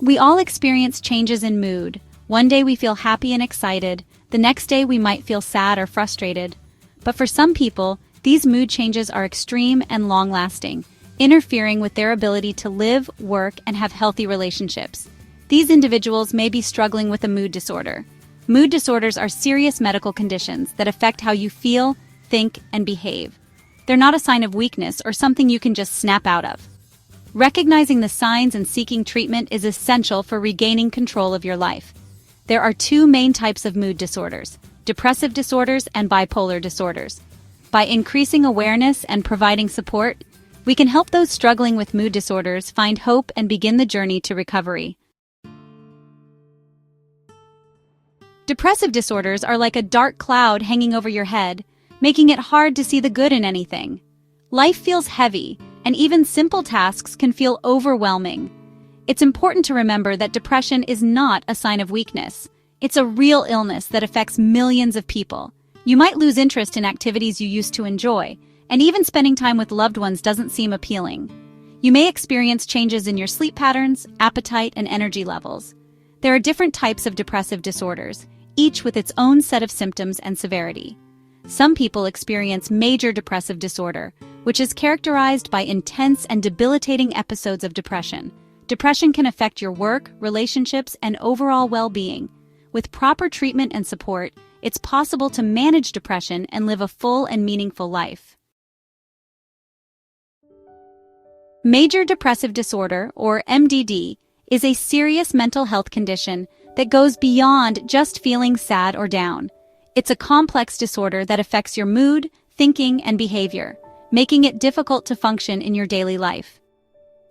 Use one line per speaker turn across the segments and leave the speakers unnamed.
We all experience changes in mood. One day we feel happy and excited, the next day we might feel sad or frustrated. But for some people, these mood changes are extreme and long-lasting, interfering with their ability to live, work, and have healthy relationships. These individuals may be struggling with a mood disorder. Mood disorders are serious medical conditions that affect how you feel, think, and behave. They're not a sign of weakness or something you can just snap out of. Recognizing the signs and seeking treatment is essential for regaining control of your life. There are two main types of mood disorders: depressive disorders and bipolar disorders. By increasing awareness and providing support, we can help those struggling with mood disorders find hope and begin the journey to recovery. Depressive disorders are like a dark cloud hanging over your head, making it hard to see the good in anything. Life feels heavy, and even simple tasks can feel overwhelming. It's important to remember that depression is not a sign of weakness. It's a real illness that affects millions of people. You might lose interest in activities you used to enjoy, and even spending time with loved ones doesn't seem appealing. You may experience changes in your sleep patterns, appetite, and energy levels. There are different types of depressive disorders, each with its own set of symptoms and severity. Some people experience major depressive disorder, which is characterized by intense and debilitating episodes of depression. Depression can affect your work, relationships, and overall well-being. With proper treatment and support, it's possible to manage depression and live a full and meaningful life. Major depressive disorder, or MDD, is a serious mental health condition that goes beyond just feeling sad or down. It's a complex disorder that affects your mood, thinking, and behavior, making it difficult to function in your daily life.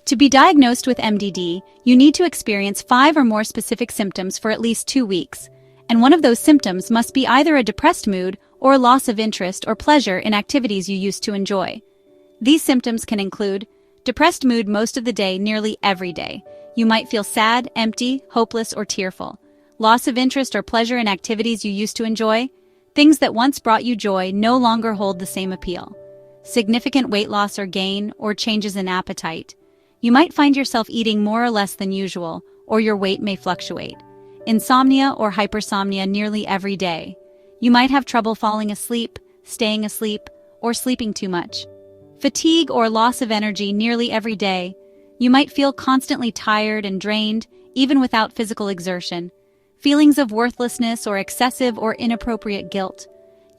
To be diagnosed with MDD, you need to experience 5 or more specific symptoms for at least 2 weeks, and one of those symptoms must be either a depressed mood or a loss of interest or pleasure in activities you used to enjoy. These symptoms can include depressed mood most of the day, nearly every day. You might feel sad, empty, hopeless, or tearful. Loss of interest or pleasure in activities you used to enjoy. Things that once brought you joy no longer hold the same appeal. Significant weight loss or gain, or changes in appetite. You might find yourself eating more or less than usual, or your weight may fluctuate. Insomnia or hypersomnia nearly every day. You might have trouble falling asleep, staying asleep, or sleeping too much. Fatigue or loss of energy nearly every day. You might feel constantly tired and drained, even without physical exertion. Feelings of worthlessness or excessive or inappropriate guilt.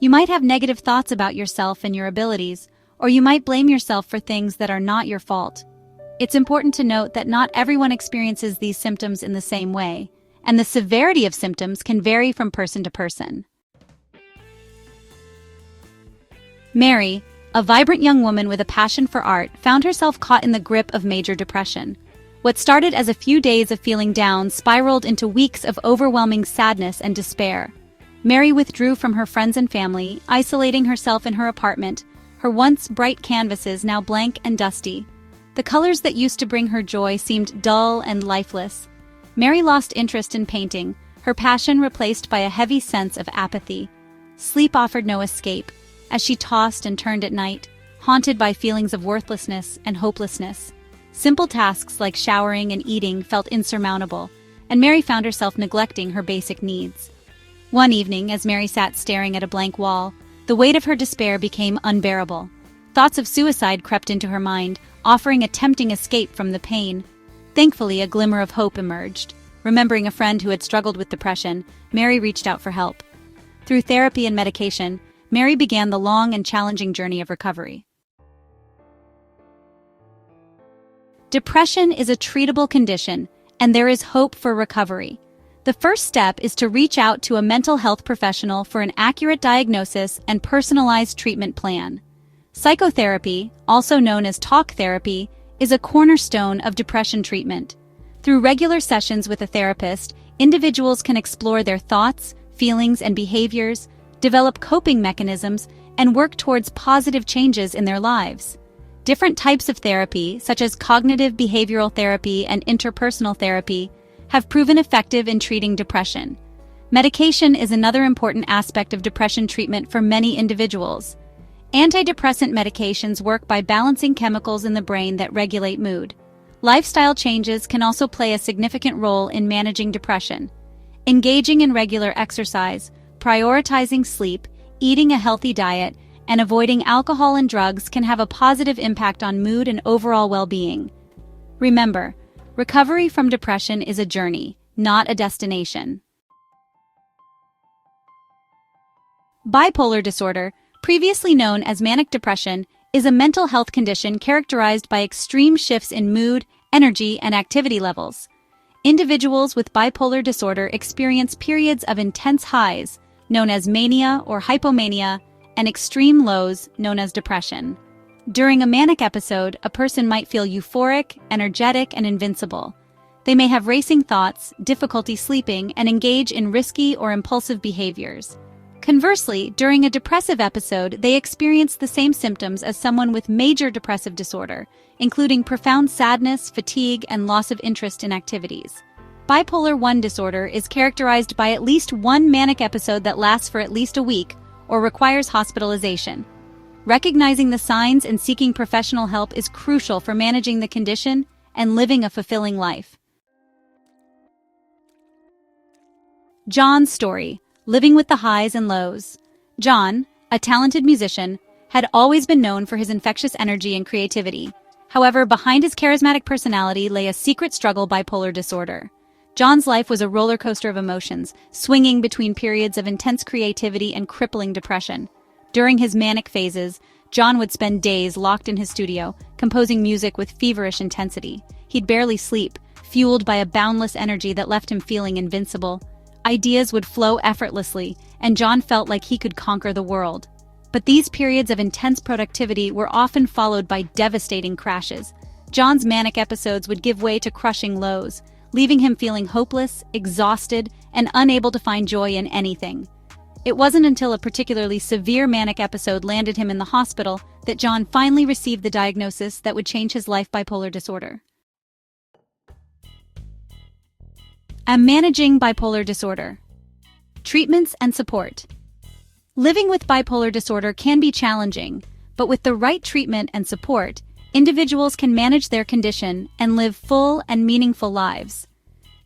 You might have negative thoughts about yourself and your abilities, or you might blame yourself for things that are not your fault. It's important to note that not everyone experiences these symptoms in the same way, and the severity of symptoms can vary from person to person. Mary, a vibrant young woman with a passion for art, found herself caught in the grip of major depression. What started as a few days of feeling down spiraled into weeks of overwhelming sadness and despair. Mary withdrew from her friends and family, isolating herself in her apartment, her once bright canvases now blank and dusty. The colors that used to bring her joy seemed dull and lifeless. Mary lost interest in painting, her passion replaced by a heavy sense of apathy. Sleep offered no escape, as she tossed and turned at night, haunted by feelings of worthlessness and hopelessness. Simple tasks like showering and eating felt insurmountable, and Mary found herself neglecting her basic needs. One evening, as Mary sat staring at a blank wall, the weight of her despair became unbearable. Thoughts of suicide crept into her mind, offering a tempting escape from the pain. Thankfully, a glimmer of hope emerged. Remembering a friend who had struggled with depression, Mary reached out for help. Through therapy and medication, Mary began the long and challenging journey of recovery. Depression is a treatable condition, and there is hope for recovery. The first step is to reach out to a mental health professional for an accurate diagnosis and personalized treatment plan. Psychotherapy, also known as talk therapy, is a cornerstone of depression treatment. Through regular sessions with a therapist, individuals can explore their thoughts, feelings, and behaviors, develop coping mechanisms, and work towards positive changes in their lives. Different types of therapy, such as cognitive behavioral therapy and interpersonal therapy, have proven effective in treating depression. Medication is another important aspect of depression treatment for many individuals. Antidepressant medications work by balancing chemicals in the brain that regulate mood. Lifestyle changes can also play a significant role in managing depression. Engaging in regular exercise, prioritizing sleep, eating a healthy diet, and avoiding alcohol and drugs can have a positive impact on mood and overall well-being. Remember, recovery from depression is a journey, not a destination. Bipolar disorder, previously known as manic depression, is a mental health condition characterized by extreme shifts in mood, energy, and activity levels. Individuals with bipolar disorder experience periods of intense highs, known as mania or hypomania, and extreme lows, known as depression. During a manic episode, a person might feel euphoric, energetic, and invincible. They may have racing thoughts, difficulty sleeping, and engage in risky or impulsive behaviors. Conversely, during a depressive episode, they experience the same symptoms as someone with major depressive disorder, including profound sadness, fatigue, and loss of interest in activities. Bipolar I disorder is characterized by at least one manic episode that lasts for at least a week or requires hospitalization. Recognizing the signs and seeking professional help is crucial for managing the condition and living a fulfilling life. John's story. Living with the highs and lows. John, a talented musician, had always been known for his infectious energy and creativity. However, behind his charismatic personality lay a secret struggle: bipolar disorder. John's life was a roller coaster of emotions, swinging between periods of intense creativity and crippling depression. During his manic phases, John would spend days locked in his studio, composing music with feverish intensity. He'd barely sleep, fueled by a boundless energy that left him feeling invincible. Ideas would flow effortlessly, and John felt like he could conquer the world. But these periods of intense productivity were often followed by devastating crashes. John's manic episodes would give way to crushing lows, leaving him feeling hopeless, exhausted, and unable to find joy in anything. It wasn't until a particularly severe manic episode landed him in the hospital that John finally received the diagnosis that would change his life: bipolar disorder. Managing bipolar disorder. Treatments and support. Living with bipolar disorder can be challenging, but with the right treatment and support, individuals can manage their condition and live full and meaningful lives.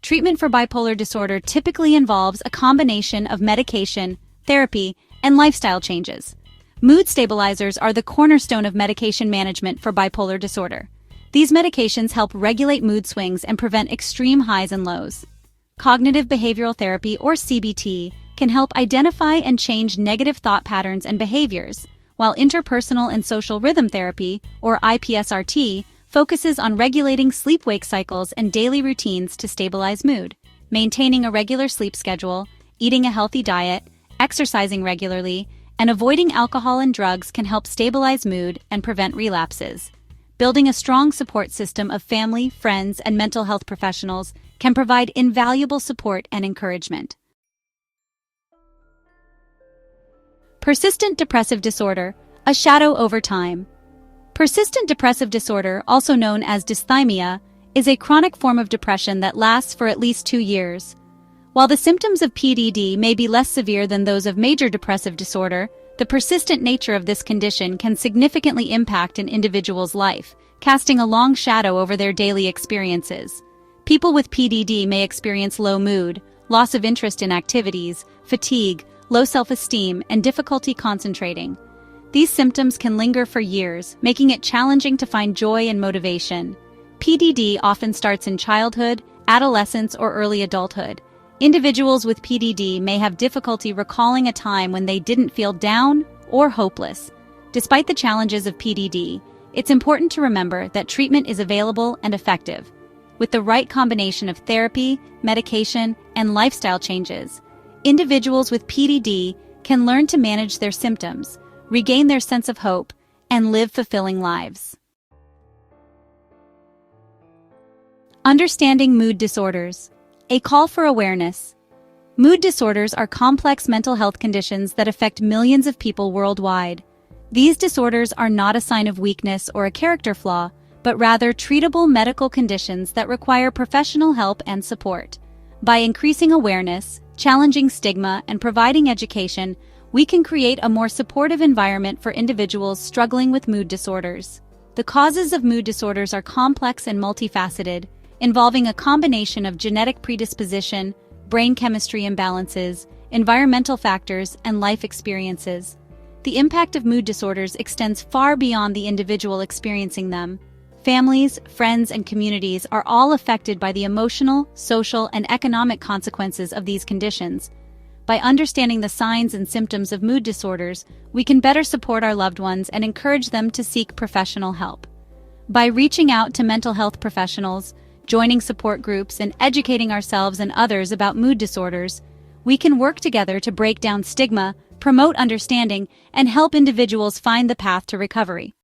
Treatment for bipolar disorder typically involves a combination of medication, therapy, and lifestyle changes. Mood stabilizers are the cornerstone of medication management for bipolar disorder. These medications help regulate mood swings and prevent extreme highs and lows. Cognitive behavioral therapy, or CBT, can help identify and change negative thought patterns and behaviors, while interpersonal and social rhythm therapy, or IPSRT, focuses on regulating sleep-wake cycles and daily routines to stabilize mood. Maintaining a regular sleep schedule, eating a healthy diet, exercising regularly, and avoiding alcohol and drugs can help stabilize mood and prevent relapses. Building a strong support system of family, friends, and mental health professionals can provide invaluable support and encouragement. Persistent depressive disorder, a shadow over time. Persistent depressive disorder, also known as dysthymia, is a chronic form of depression that lasts for at least 2 years. While the symptoms of PDD may be less severe than those of major depressive disorder, the persistent nature of this condition can significantly impact an individual's life, casting a long shadow over their daily experiences. People with PDD may experience low mood, loss of interest in activities, fatigue, low self-esteem, and difficulty concentrating. These symptoms can linger for years, making it challenging to find joy and motivation. PDD often starts in childhood, adolescence, or early adulthood. Individuals with PDD may have difficulty recalling a time when they didn't feel down or hopeless. Despite the challenges of PDD, it's important to remember that treatment is available and effective. With the right combination of therapy, medication, and lifestyle changes, individuals with PDD can learn to manage their symptoms, regain their sense of hope, and live fulfilling lives. Understanding mood disorders. A call for awareness. Mood disorders are complex mental health conditions that affect millions of people worldwide. These disorders are not a sign of weakness or a character flaw, but rather treatable medical conditions that require professional help and support. By increasing awareness, challenging stigma, and providing education, we can create a more supportive environment for individuals struggling with mood disorders. The causes of mood disorders are complex and multifaceted, involving a combination of genetic predisposition, brain chemistry imbalances, environmental factors, and life experiences. The impact of mood disorders extends far beyond the individual experiencing them. Families, friends, and communities are all affected by the emotional, social, and economic consequences of these conditions. By understanding the signs and symptoms of mood disorders, we can better support our loved ones and encourage them to seek professional help. By reaching out to mental health professionals, joining support groups, and educating ourselves and others about mood disorders, we can work together to break down stigma, promote understanding, and help individuals find the path to recovery.